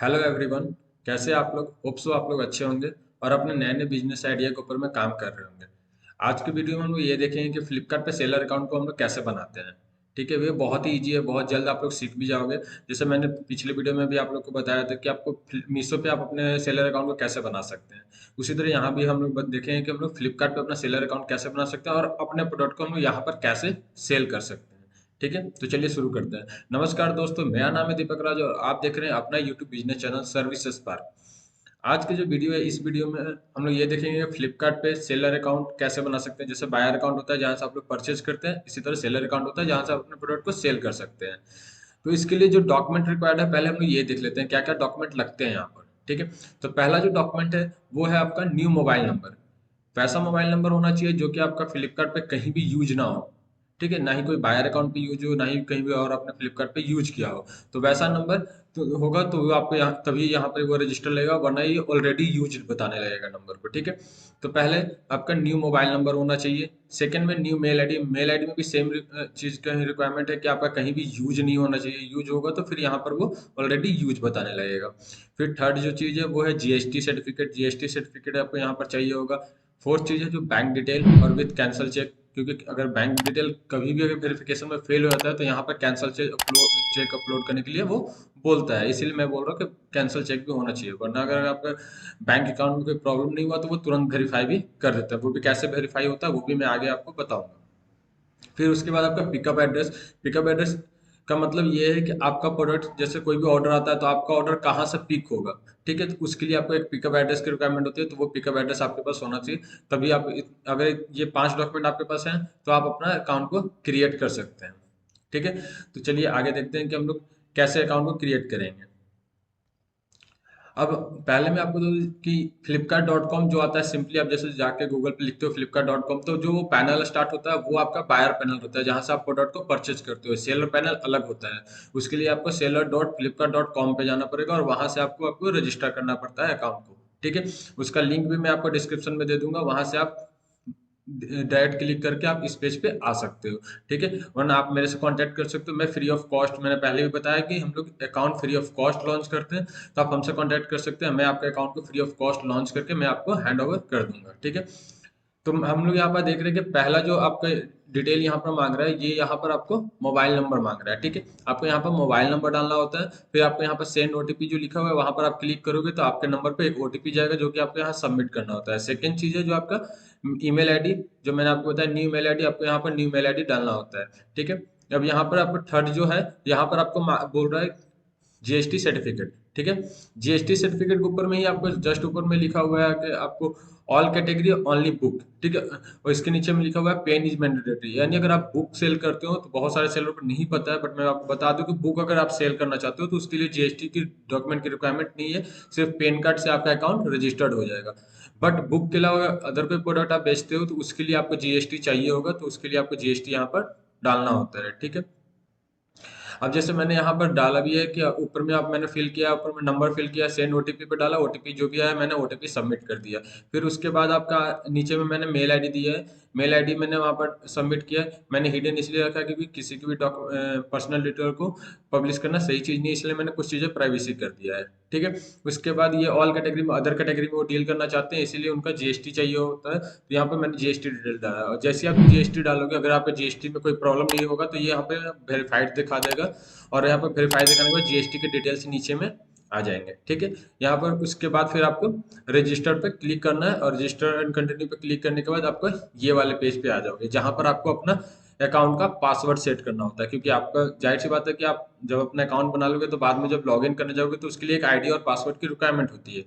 Hello everyone. कैसे आप लोग? होप सो आप लोग अच्छे होंगे और अपने नए नए बिजनेस आइडिया के ऊपर में काम कर रहे होंगे। आज की वीडियो में हम लोग ये देखेंगे कि फ्लिपकार्ट पे सेलर अकाउंट को हम लोग कैसे बनाते हैं। ठीक है, ये बहुत ही ईजी है, बहुत जल्द आप लोग सीख भी जाओगे। जैसे मैंने पिछले वीडियो में भी आप लोग को बताया था कि आपको मीशो पे आप अपने सेलर अकाउंट को कैसे बना सकते हैं। उसी तरह यहाँ भी हम लोग देखेंगे कि हम लोग फ्लिपकार्ट पे अपना सेलर अकाउंट कैसे बना सकते हैं और अपने प्रोडक्ट को हम लोग यहाँ पर कैसे सेल कर सकते हैं। ठीक है, तो चलिए शुरू करते हैं। नमस्कार दोस्तों, मेरा नाम है दीपक राज और आप देख रहे हैं अपना यूट्यूब बिजनेस चैनल सर्विसेज पर। आज की जो वीडियो है, इस वीडियो में हम लोग ये देखेंगे कि फ्लिपकार्ट पे सेलर अकाउंट कैसे बना सकते हैं। जैसे बायर अकाउंट होता है जहाँ से आप लोग परचेज करते हैं, इसी तरह सेलर अकाउंट होता है जहाँ से आप अपने प्रोडक्ट को सेल कर सकते हैं। तो इसके लिए जो डॉक्यूमेंट रिक्वायर्ड है, पहले हम लोग ये देख लेते हैं क्या क्या डॉक्यूमेंट लगते हैं यहाँ पर। ठीक है, तो पहला जो डॉक्यूमेंट है वो है आपका न्यू मोबाइल नंबर। वैसा मोबाइल नंबर होना चाहिए जो कि आपका फ्लिपकार्ट पे कहीं भी यूज ना हो। ठीक है, ना ही कोई बायर अकाउंट पे यूज हो, ना ही कहीं भी और आपने फ्लिपकार्ट पे यूज किया हो। तो वैसा नंबर तो होगा तो वो आपको यहाँ तभी यहाँ पर वो रजिस्टर लगेगा, वरना ये ऑलरेडी यूज बताने लगेगा नंबर को। ठीक है, तो पहले आपका न्यू मोबाइल नंबर होना चाहिए। सेकंड में new mail ID. Mail ID में भी सेम चीज का रिक्वायरमेंट है कि आपका कहीं भी यूज नहीं होना चाहिए। यूज होगा तो फिर यहाँ पर वो ऑलरेडी यूज बताने लगेगा। फिर थर्ड जो चीज है वो है जीएसटी सर्टिफिकेट। जीएसटी सर्टिफिकेट आपको यहाँ पर चाहिए होगा। फोर्थ चीज है जो बैंक डिटेल और विद कैंसल चेक, क्योंकि अगर बैंक डिटेल कभी भी अगर वेरिफिकेशन में फेल हो जाता है तो यहाँ पर कैंसल चेक अपलोड करने के लिए वो बोलता है। इसीलिए मैं बोल रहा हूँ कि कैंसल चेक भी होना चाहिए, वरना अगर आपका बैंक अकाउंट में कोई प्रॉब्लम नहीं हुआ तो वो तुरंत वेरीफाई भी कर देता है। वो भी कैसे वेरीफाई होता है वो भी मैं आगे आपको बताऊंगा। फिर उसके बाद आपका पिकअप एड्रेस। पिकअप एड्रेस का मतलब ये है कि आपका प्रोडक्ट, जैसे कोई भी ऑर्डर आता है तो आपका ऑर्डर कहाँ से पिक होगा। ठीक है, तो उसके लिए आपको एक पिकअप एड्रेस की रिक्वायरमेंट होती है, तो वो पिकअप एड्रेस आपके पास होना चाहिए। तभी आप अगर ये 5 डॉक्यूमेंट आपके पास हैं तो आप अपना अकाउंट को क्रिएट कर सकते हैं। ठीक है, तो चलिए आगे देखते हैं कि हम लोग कैसे अकाउंट को क्रिएट करेंगे। अब पहले मैं आपको दूं कि flipkart.com जो आता है, सिंपली आप जैसे जाके गूगल पे लिखते हो flipkart.com, तो जो पैनल स्टार्ट होता है वो आपका बायर पैनल होता है जहां से आप प्रोडक्ट को परचेज करते हो। सेलर पैनल अलग होता है। उसके लिए आपको seller.flipkart.com पे जाना पड़ेगा और वहां से आपको आपको रजिस्टर करना पड़ता है अकाउंट को। ठीक है, उसका लिंक भी मैं आपको डिस्क्रिप्शन में दे दूंगा, वहां से आप डायरेक्ट क्लिक करके आप इस पेज पे आ सकते हो। ठीक है, वरना आप मेरे से कांटेक्ट कर सकते हो। मैं फ्री ऑफ कॉस्ट, मैंने पहले भी बताया कि हम लोग account free of cost launch करते हैं, तो आप हमसे कांटेक्ट कर सकते हैं। मैं आपके अकाउंट को फ्री ऑफ कॉस्ट लॉन्च करके मैं आपको हैंड ओवर कर दूंगा। ठीक है, तो हम लोग यहाँ पर देख रहे हैं कि पहला जो आपका डिटेल यहाँ पर मांग रहा है, ये यहाँ पर आपको मोबाइल नंबर मांग रहा है। ठीक है, आपको यहाँ पर मोबाइल नंबर डालना होता है। फिर आपको यहाँ पर सेंड ओटीपी जो लिखा हुआ है वहां पर आप क्लिक करोगे तो आपके नंबर पे एक ओटीपी जाएगा जो कि आपको यहाँ सबमिट करना होता है। सेकंड चीज है जो आपका ईमेल आईडी, जो मैंने आपको बताया न्यू मेल आईडी, आपको यहाँ पर न्यू मेल आईडी डालना होता है। ठीक है, अब यहाँ पर आपको थर्ड जो है, यहाँ पर आपको बोल रहा है जीएसटी सर्टिफिकेट। ठीक है, जीएसटी सर्टिफिकेट के ऊपर में ही आपको जस्ट ऊपर में लिखा हुआ है कि आपको ऑल कैटेगरी ओनली बुक। ठीक है, और इसके नीचे में लिखा हुआ है पेन इज मैंडेटरी, यानी अगर आप बुक सेल करते हो तो बहुत सारे सेलर को नहीं पता है, बट मैं आपको बता दूं कि बुक अगर आप सेल करना चाहते हो तो उसके लिए जीएसटी की डॉक्यूमेंट की रिक्वायरमेंट नहीं है। सिर्फ पेन कार्ड से आपका अकाउंट रजिस्टर्ड हो जाएगा। बट बुक के अलावा अदर कोई प्रोडक्ट आप बेचते हो तो उसके लिए आपको जीएसटी चाहिए होगा, तो उसके लिए आपको जीएसटी यहाँ पर डालना होता है। ठीक है, अब जैसे मैंने यहाँ पर डाला भी है कि ऊपर में आप मैंने फिल किया, ऊपर में नंबर फिल किया, सेंड ओटीपी पे डाला, ओटीपी जो भी आया मैंने ओटीपी सबमिट कर दिया। फिर उसके बाद आपका नीचे में मैंने मेल आईडी दिया है। मेल आईडी मैंने वहाँ पर सबमिट किया है। मैंने हिडन इसलिए रखा है क्योंकि किसी की भी पर्सनल डिटेल को पब्लिश करना सही चीज़ नहीं है, इसलिए मैंने कुछ चीज़ें प्राइवेसी कर दिया है। ठीक है, उसके बाद ये ऑल कैटेगरी में, अदर कैटेगरी में वो डील करना चाहते हैं, इसीलिए उनका जीएसटी चाहिए होता है, तो यहाँ पे मैंने जीएसटी डिटेल डाला है। और जैसे आप जीएसटी डालोगे, अगर आपका जीएसटी में कोई प्रॉब्लम नहीं होगा तो ये यहाँ पे वेरीफाइड दिखा देगा, और यहाँ पर वेरीफाई दिखाने के बाद जीएसटी के डिटेल्स नीचे में आ जाएंगे। ठीक है, यहाँ पर उसके बाद फिर आपको रजिस्टर पे क्लिक करना है, और रजिस्टर एंड कंटिन्यू पे क्लिक करने के बाद आपको ये वाले पेज पे आ जाओगे जहां पर आपको अपना अकाउंट का पासवर्ड सेट करना होता है। क्योंकि आपका जाहिर सी बात है कि आप जब अपना अकाउंट बना लोगे तो बाद में जब लॉग इन करने जाओगे तो उसके लिए एक आईडी और पासवर्ड की रिक्वायरमेंट होती है,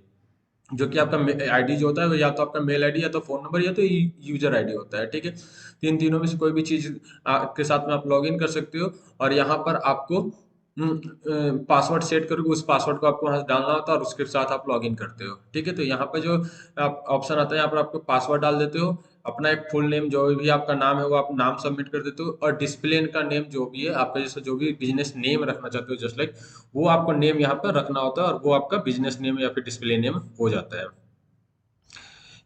जो कि आपका आईडी जो होता है वो या तो आपका मेल आईडी या तो फोन नंबर या तो यूजर आईडी होता है। ठीक है, तीन तीनों में से कोई भी चीज के साथ में आप लॉग इन कर सकते हो, और यहाँ पर आपको पासवर्ड सेट करोगे, उस पासवर्ड को आपको वहां से डालना होता है और उसके साथ आप लॉग इन करते हो। ठीक है, तो यहाँ पर जो आप ऑप्शन आता है, यहाँ पर आपको पासवर्ड डाल देते हो, अपना एक फुल नेम जो भी आपका नाम है वो आप नाम सबमिट कर देते हो, और डिस्प्ले का नेम जो भी है आपका, जैसे जो भी बिजनेस नेम रखना चाहते हो जस्ट लाइक, वो आपको नेम यहाँ पर रखना होता है और वो आपका बिजनेस नेम या फिर डिस्प्ले नेम हो जाता है।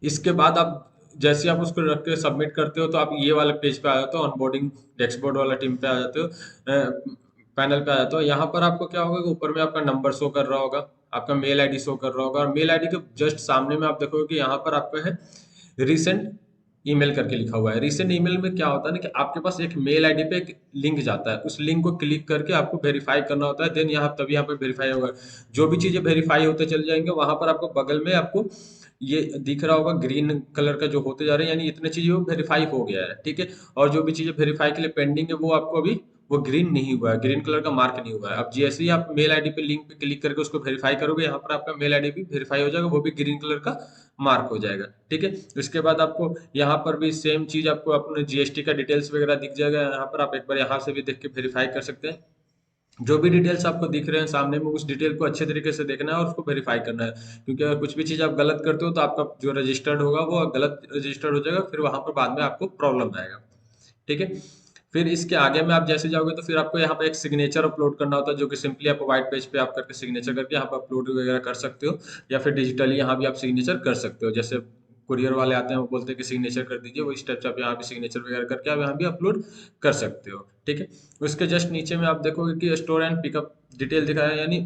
इसके बाद आप जैसे आप उसको रख के सबमिट करते हो तो आप ये वाले पेज पे आ जाते हो, ऑनबोर्डिंग डैशबोर्ड वाला टीम पे आ जाते हो। पैनल पे आ जाता हूँ। यहाँ पर आपको क्या होगा कि ऊपर में आपका नंबर शो कर रहा होगा, आपका मेल आईडी शो कर रहा होगा, और मेल आईडी के जस्ट सामने में आप देखोगे कि यहाँ पर आपका है रिसेंट ईमेल करके लिखा हुआ है। रिसेंट ईमेल में क्या होता है ना कि आपके पास एक मेल आईडी पे एक लिंक जाता है, उस लिंक को क्लिक करके आपको वेरीफाई करना होता है, देन यहाँ तभी यहाँ पे वेरीफाई होगा। जो भी चीजें वेरीफाई होते चले जाएंगे, वहां पर आपको बगल में आपको ये दिख रहा होगा ग्रीन कलर का जो होते जा रहे हैं, यानी इतने चीजें वो वेरीफाई हो गया है, ठीक है। और जो भी चीजें वेरीफाई के लिए पेंडिंग है वो आपको अभी वो ग्रीन नहीं हुआ है, ग्रीन कलर का मार्क नहीं हुआ है। अब जैसे ही आप मेल आईडी पे लिंक पे क्लिक करके उसको वेरीफाई करोगे, यहाँ पर आपका मेल आईडी भी वेरीफाई हो जाएगा, वो भी ग्रीन कलर का मार्क हो जाएगा, ठीक है। उसके बाद आपको यहाँ पर भी सेम चीज आपको अपने जीएसटी का डिटेल्स वगैरह दिख जाएगा। यहाँ पर आप एक बार यहाँ से भी देख के वेरीफाई कर सकते हैं। जो भी डिटेल्स आपको दिख रहे हैं सामने में, उस डिटेल को अच्छे तरीके से देखना है और उसको वेरीफाई करना है, क्योंकि अगर कुछ भी चीज़ आप गलत करते हो तो आपका जो रजिस्टर्ड होगा वो गलत रजिस्टर्ड हो जाएगा, फिर वहां पर बाद में आपको प्रॉब्लम आएगा, ठीक है। फिर इसके आगे में आप जैसे जाओगे तो फिर आपको यहाँ पे एक सिग्नेचर अपलोड करना होता है, जो कि सिंपली आप व्हाइट पेज पे आप करके सिग्नेचर करके यहाँ पे अपलोड वगैरह कर सकते हो, या फिर डिजिटली यहाँ भी आप सिग्नेचर कर सकते हो। जैसे कुरियर वाले आते हैं वो बोलते हैं कि सिग्नेचर कर दीजिए, वो इस टाइप से आप यहाँ पे सिग्नेचर वगैरह करके आप यहाँ भी अपलोड कर सकते हो, ठीक है। उसके जस्ट नीचे में आप देखोगे कि स्टोर एंड पिकअप डिटेल दिखा है, यानी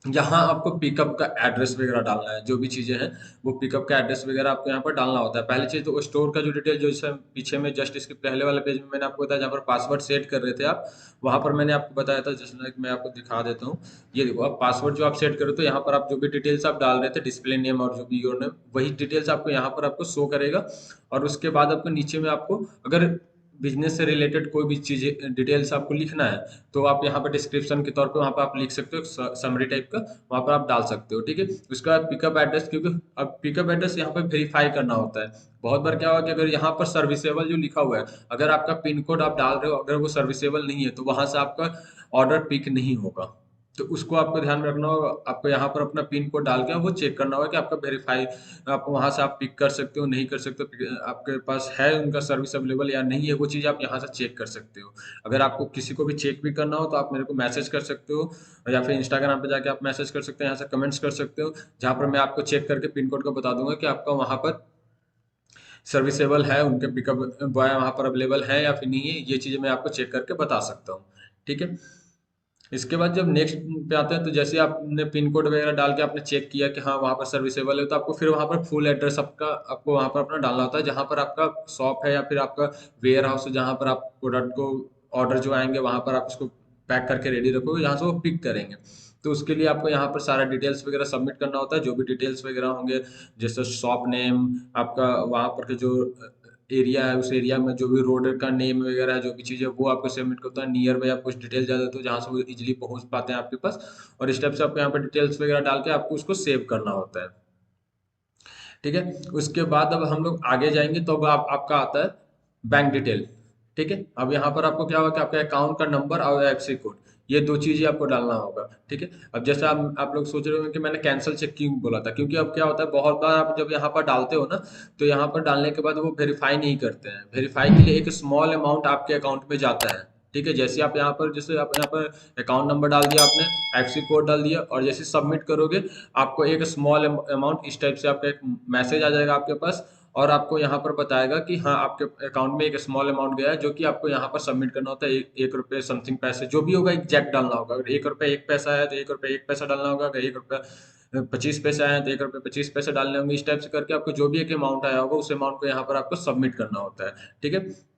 यहाँ आपको पिकअप का एड्रेस वगैरह डालना है। जो भी चीजें हैं वो पिकअप का एड्रेस वगैरह आपको यहाँ पर डालना होता है। पहली चीज तो स्टोर का जो डिटेल, जो इसे पीछे में जस्ट इसके पहले वाले पेज में मैंने आपको बताया, जहाँ पर पासवर्ड सेट कर रहे थे आप, वहां पर मैंने आपको बताया था, जैसे मैं आपको दिखा देता हूँ। ये देखो, अब पासवर्ड जो आप सेट कर रहे हो, तो यहाँ पर आप जो भी डिटेल्स आप डाल रहे थे, डिस्प्ले नेम और जो भी योर नेम, वही डिटेल्स आपको यहाँ पर आपको शो करेगा। और उसके बाद आपको नीचे में आपको अगर बिजनेस से रिलेटेड कोई भी चीजें डिटेल्स आपको लिखना है, तो आप यहाँ पर डिस्क्रिप्शन के तौर पे वहाँ पर आप लिख सकते हो, समरी टाइप का वहाँ पर आप डाल सकते हो, ठीक है। उसके बाद पिकअप एड्रेस, क्योंकि अब पिकअप एड्रेस यहाँ पे वेरीफाई करना होता है। बहुत बार क्या हुआ कि अगर यहाँ पर सर्विसेबल जो लिखा हुआ है, अगर आपका पिन कोड आप डाल रहे हो, अगर वो सर्विसेबल नहीं है, तो वहां से आपका ऑर्डर पिक नहीं होगा। तो उसको आपको ध्यान में रखना होगा। आपको यहाँ पर अपना पिन कोड डाल के वो चेक करना होगा कि आपका वेरीफाई, आप वहां से आप पिक कर सकते हो, नहीं कर सकते हो, आपके पास है उनका सर्विस अवेलेबल या नहीं है, वो चीज़ आप यहाँ से चेक कर सकते हो। अगर आपको किसी को भी चेक भी करना हो तो आप मेरे को मैसेज कर सकते हो, या फिर इंस्टाग्राम पे जाके आप मैसेज कर सकते हैं, यहाँ से कमेंट्स कर सकते हो, जहाँ पर मैं आपको चेक करके पिन कोड को बता दूंगा कि आपका वहाँ पर सर्विसेबल है, उनके पिकअप बॉय वहाँ पर अवेलेबल है या फिर नहीं है। ये चीज़ें मैं आपको चेक करके बता सकता हूँ, ठीक है। इसके बाद जब नेक्स्ट पे आते हैं, तो जैसे आपने पिन कोड वगैरह डाल के आपने चेक किया कि हाँ वहाँ पर सर्विसेबल है, तो आपको फिर वहाँ पर फुल एड्रेस आपका आपको वहाँ पर अपना डालना होता है, जहाँ पर आपका शॉप है या फिर आपका वेयर हाउस है, जहाँ पर आप प्रोडक्ट को ऑर्डर जो आएंगे वहाँ पर आप उसको पैक करके रेडी रखोगे, जहाँ से वो पिक करेंगे। तो उसके लिए आपको यहाँ पर सारा डिटेल्स वगैरह सबमिट करना होता है, जो भी डिटेल्स वगैरह होंगे, जैसे शॉप नेम, आपका वहाँ पर के जो एरिया है, उस एरिया में जो भी रोड का नेम वगैरह है, जो भी चीज़ है वो आपको सबमिट करता है। नियर बाय आप कुछ डिटेल डाल देते हो जहाँ से वो इजीली पहुँच पाते हैं आपके पास, और इस टाइप से आपको यहाँ पर डिटेल्स वगैरह डाल के आपको उसको सेव करना होता है, ठीक है। उसके बाद अब हम लोग आगे जाएंगे, तो अब आपका आता है बैंक डिटेल, ठीक है। अब यहाँ पर आपको क्या होगा कि आपका अकाउंट का नंबर और एफसी कोड, ये दो चीजें आपको डालना होगा, ठीक है। अब जैसे आप लोग सोच रहे होंगे कि मैंने कैंसिल चेक क्यों बोला था, क्योंकि अब क्या होता है, बहुत बार आप जब यहाँ पर डालते हो ना, तो यहाँ पर डालने के बाद वो वेरीफाई नहीं करते हैं। वेरीफाई के लिए एक स्मॉल अमाउंट आपके अकाउंट में जाता है, ठीक है। जैसे आप यहाँ पर, जैसे आप यहाँ पर अकाउंट नंबर डाल दिया आपने, एफसी कोड डाल दिया, और जैसे सबमिट करोगे, आपको एक स्मॉल अमाउंट इस टाइप से आपका एक मैसेज आ जाएगा आपके पास, और आपको यहाँ पर बताएगा कि हाँ आपके अकाउंट में एक स्मॉल अमाउंट गया है, जो कि आपको यहाँ पर सबमिट करना होता है। एक रुपये समथिंग पैसे जो भी होगा एग्जैक्ट डालना होगा। अगर 1 रुपये 1 पैसा है तो 1 रुपये 1 पैसा डालना होगा। अगर 1 रुपये 25 पैसे आए हैं तो 1 रुपये 25 पैसे डालने होंगे। इस टाइप से करके आपको जो भी एक अमाउंट आया होगा, उस अमाउंट को यहाँ पर आपको सबमिट करना होता है, ठीक है।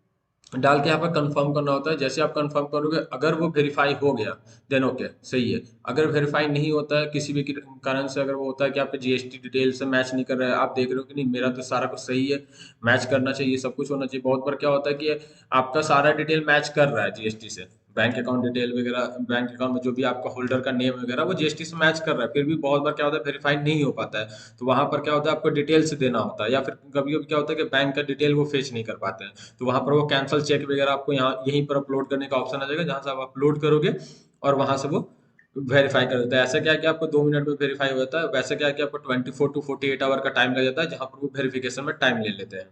डाल के यहाँ पर कंफर्म करना होता है। जैसे आप कंफर्म करोगे, अगर वो वेरीफाई हो गया देन ओके सही है। अगर वेरीफाई नहीं होता है किसी भी कारण से, अगर वो होता है कि आपके जीएसटी डिटेल से मैच नहीं कर रहा है, आप देख रहे हो कि नहीं मेरा तो सारा कुछ सही है, मैच करना चाहिए, सब कुछ होना चाहिए। बहुत बार क्या होता है कि आपका सारा डिटेल मैच कर रहा है जीएसटी से, बैंक अकाउंट डिटेल वगैरह, बैंक अकाउंट में जो भी आपका होल्डर का नेम वगैरह वो जीएसटी से मैच कर रहा है, फिर भी बहुत बार क्या होता है वेरीफाई नहीं हो पाता है। तो वहां पर क्या होता है, आपको डिटेल्स देना होता है, या फिर कभी कभी क्या होता है कि बैंक का डिटेल वो फेच नहीं कर पाते हैं, तो वहां पर वो कैंसल चेक वगैरह आपको यहाँ यहीं पर अपलोड करने का ऑप्शन आ जाएगा, जहां से आप अपलोड करोगे और वहां से वो वेरीफाई कर देता है। ऐसा क्या है कि आपको 2 मिनट में वेरीफाई हो जाता है, वैसे क्या है कि आपको 24 to 48 आवर का टाइम लग जाता है, जहां पर वो वेरिफिकेशन में टाइम ले लेते हैं।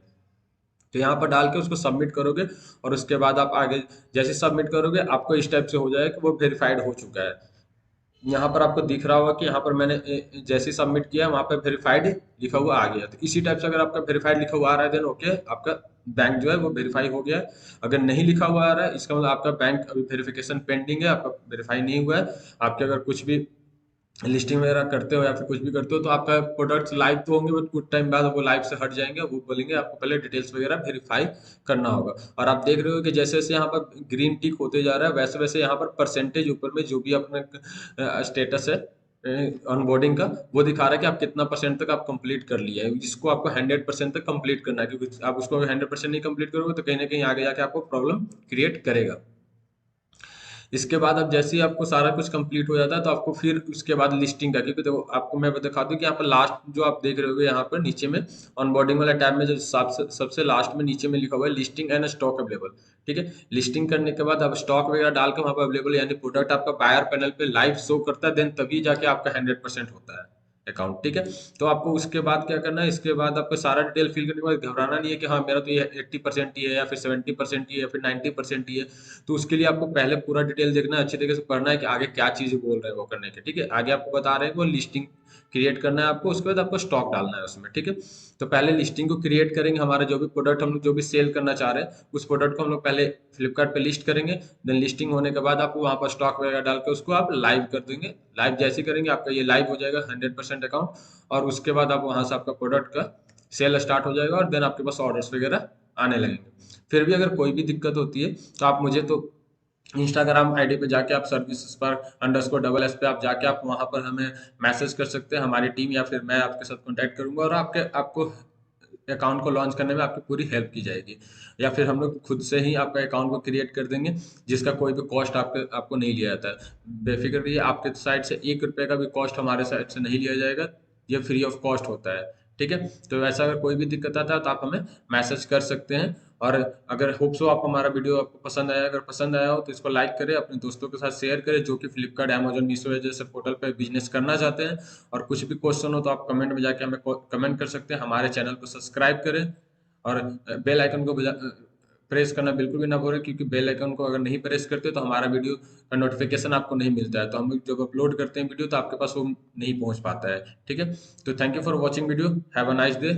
तो यहाँ पर डाल के उसको सबमिट करोगे, और उसके बाद आप आगे जैसे सबमिट करोगे, आपको इस टाइप से हो जाएगा कि वो वेरीफाइड हो चुका है। यहाँ पर आपको दिख रहा होगा कि यहाँ पर मैंने जैसे सबमिट किया वहाँ पे वेरीफाइड लिखा हुआ आ गया। तो इसी टाइप से अगर आपका वेरीफाइड लिखा हुआ आ रहा है देन ओके, आपका बैंक जो है वो वेरीफाई हो गया है। अगर नहीं लिखा हुआ आ रहा है इसका मतलब आपका बैंक अभी वेरिफिकेशन पेंडिंग है, आपका वेरीफाई नहीं हुआ है। आपके अगर कुछ भी लिस्टिंग वगैरह करते हो या फिर कुछ भी करते हो तो आपका प्रोडक्ट्स लाइव तो होंगे, बट कुछ टाइम बाद वो लाइव से हट जाएंगे। वो बोलेंगे आपको पहले डिटेल्स वगैरह वेरीफाई करना होगा। और आप देख रहे हो कि जैसे जैसे यहाँ पर ग्रीन टिक होते जा रहा है वैसे वैसे यहाँ पर परसेंटेज ऊपर में जो भी अपने स्टेटस है ऑनबोर्डिंग का वो दिखा रहा है कि आप कितना परसेंट तक आप कंप्लीट कर लिया है, जिसको आपको 100% तक कंप्लीट करना है। क्योंकि आप उसको 100% नहीं कंप्लीट करोगे तो कहीं ना कहीं आगे जाके आपको प्रॉब्लम क्रिएट करेगा। इसके बाद अब जैसे ही आपको सारा कुछ कंप्लीट हो जाता है तो आपको फिर उसके बाद लिस्टिंग का, क्योंकि देखो आपको मैं दिखा दूं कि यहाँ पर लास्ट जो आप देख रहे होगे यहाँ पर नीचे में ऑनबोर्डिंग वाला टैब में जो सबसे सबसे लास्ट में नीचे में लिखा हुआ है लिस्टिंग एंड स्टॉक अवेलेबल। ठीक है, लिस्टिंग करने के बाद आप स्टॉक वगैरह डाल के वहाँ पर अवेलेबल यानी प्रोडक्ट आपका बायर पैनल पे लाइव शो करता है, देन तभी जाके आपका 100% होता है अकाउंट। ठीक है, तो आपको उसके बाद क्या करना है, इसके बाद आपको सारा डिटेल फिल करने के बाद घबराना नहीं है कि हाँ मेरा तो ये 80% ही है या फिर 70% ही है या फिर 90% ही है। तो उसके लिए आपको पहले पूरा डिटेल देखना है, अच्छी तरीके से पढ़ना है कि आगे क्या चीज़ बोल रहे हैं वो करने के। ठीक है, आगे आपको बता रहे हैं कि वो लिस्टिंग क्रिएट करना है आपको, उसके बाद आपको स्टॉक डालना है उसमें। ठीक है, तो पहले लिस्टिंग को क्रिएट करेंगे, हमारा जो भी प्रोडक्ट हम लोग जो भी सेल करना चाह रहे हैं उस प्रोडक्ट को हम लोग पहले फ्लिपकार्ट पे लिस्ट करेंगे। देन लिस्टिंग होने के बाद आपको वहाँ पर स्टॉक वगैरह डाल के उसको आप लाइव कर देंगे। लाइव जैसे ही करेंगे आपका ये लाइव हो जाएगा 100% अकाउंट, और उसके बाद आप वहाँ से आपका प्रोडक्ट का सेल स्टार्ट हो जाएगा और देन आपके पास ऑर्डर्स वगैरह आने लगेंगे। फिर भी अगर कोई भी दिक्कत होती है तो आप मुझे तो इंस्टाग्राम आईडी पे जाके आप सर्विसेज पर _SS पे आप जाके आप वहाँ पर हमें मैसेज कर सकते हैं। हमारी टीम या फिर मैं आपके साथ कांटेक्ट करूंगा और आपको अकाउंट को लॉन्च करने में आपकी पूरी हेल्प की जाएगी। या फिर हम लोग खुद से ही आपका अकाउंट को क्रिएट कर देंगे जिसका कोई भी कॉस्ट आपको नहीं लिया जाता है। बेफिक्र रहिए, आपके साइड से 1 रुपये का भी कॉस्ट हमारे साइड से नहीं लिया जाएगा, ये फ्री ऑफ कॉस्ट होता है। ठीक है, तो ऐसा अगर कोई भी दिक्कत आता है तो आप हमें मैसेज कर सकते हैं। और अगर होप सो आप हमारा वीडियो आपको पसंद आया, अगर पसंद आया हो तो इसको लाइक करें, अपने दोस्तों के साथ शेयर करें जो कि फ्लिपकार्ट अमेजन मीशो जैसे पोर्टल पे बिजनेस करना चाहते हैं। और कुछ भी क्वेश्चन हो तो आप कमेंट में जाके हमें कमेंट कर सकते हैं। हमारे चैनल को सब्सक्राइब करें और बेल आइकन को प्रेस करना बिल्कुल भी ना भूलें, क्योंकि बेल आइकन को अगर नहीं प्रेस करते तो हमारा वीडियो का नोटिफिकेशन आपको नहीं मिलता है। तो हम जब अपलोड करते हैं वीडियो तो आपके पास वो नहीं पहुंच पाता है। ठीक है, तो thank you for watching video, have a nice day.